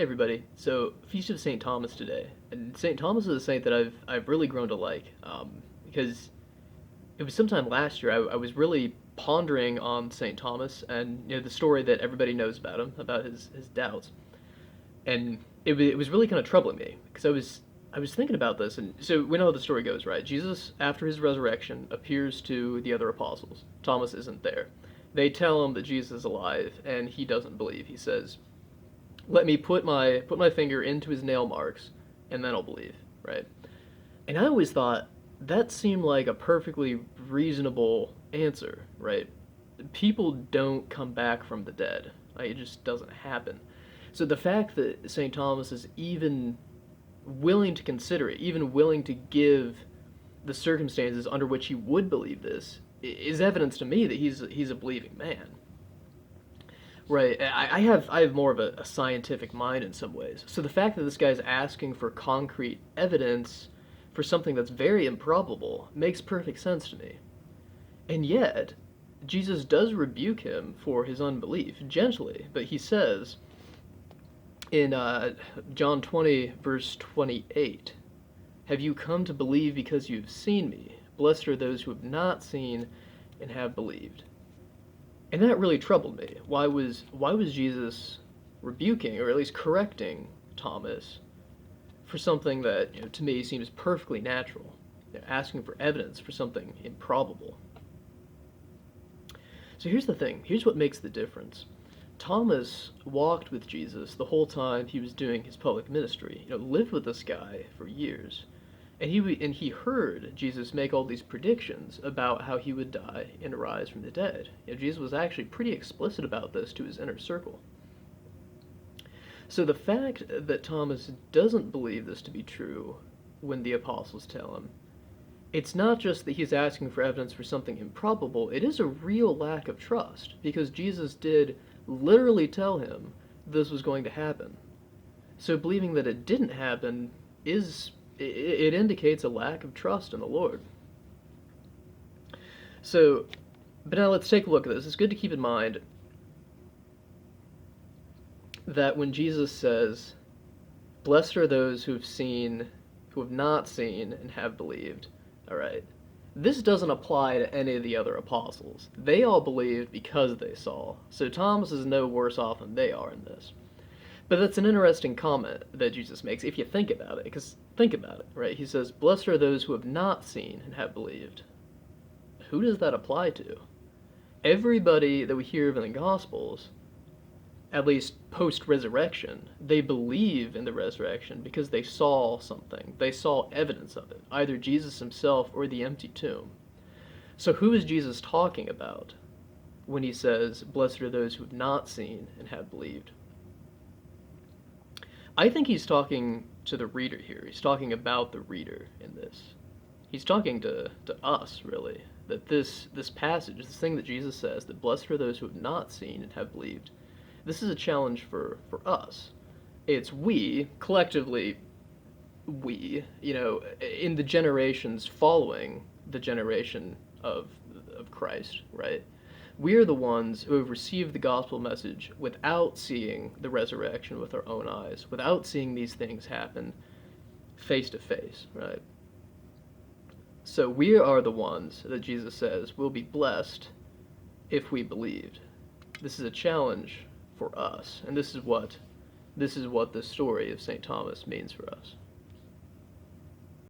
Hey everybody. So Feast of St. Thomas today, and St. Thomas is a saint that I've really grown to like, because it was sometime last year I was really pondering on St. Thomas and the story that everybody knows about him, about his doubts, and it was really kind of troubling me because I was thinking about this, and so we know how the story goes, right? Jesus, after his resurrection, appears to the other apostles. Thomas isn't there. They tell him that Jesus is alive, and he doesn't believe. He says, let me put my finger into his nail marks, and then I'll believe, right? And I always thought that seemed like a perfectly reasonable answer, right? People don't come back from the dead. Like, it just doesn't happen. So the fact that St. Thomas is even willing to consider it, even willing to give the circumstances under which he would believe this, is evidence to me that he's a believing man. Right. I have more of a scientific mind in some ways. So the fact that this guy's asking for concrete evidence for something that's very improbable makes perfect sense to me. And yet, Jesus does rebuke him for his unbelief, gently, but he says in John 20, verse 28, have you come to believe because you have seen me? Blessed are those who have not seen and have believed. And that really troubled me. Why was Jesus rebuking, or at least correcting, Thomas for something that to me seems perfectly natural? Asking for evidence for something improbable. So here's the thing. Here's what makes the difference. Thomas walked with Jesus the whole time he was doing his public ministry. Lived with this guy for years. And he heard Jesus make all these predictions about how he would die and rise from the dead. Jesus was actually pretty explicit about this to his inner circle. So the fact that Thomas doesn't believe this to be true when the apostles tell him, it's not just that he's asking for evidence for something improbable, it is a real lack of trust, because Jesus did literally tell him this was going to happen. So believing that it didn't happen it indicates a lack of trust in the Lord. So, but now let's take a look at this. It's good to keep in mind that when Jesus says, blessed are those who have not seen and have believed, all right, this doesn't apply to any of the other apostles. They all believed because they saw. So Thomas is no worse off than they are in this. But that's an interesting comment that Jesus makes if you think about it, because think about it, right? He says, blessed are those who have not seen and have believed. Who does that apply to? Everybody that we hear of in the Gospels, at least post-resurrection, they believe in the resurrection because they saw something. They saw evidence of it, either Jesus himself or the empty tomb. So who is Jesus talking about when he says, blessed are those who have not seen and have believed? I think he's talking to the reader here. He's talking about the reader in this. He's talking to us, really. That this passage, this thing that Jesus says, that blessed are those who have not seen and have believed, this is a challenge for us. It's we, collectively, in the generations following the generation of Christ, right? We're the ones who have received the gospel message without seeing the resurrection with our own eyes, without seeing these things happen face to face, right? So we are the ones that Jesus says will be blessed if we believed. This is a challenge for us, and this is what this story of St. Thomas means for us.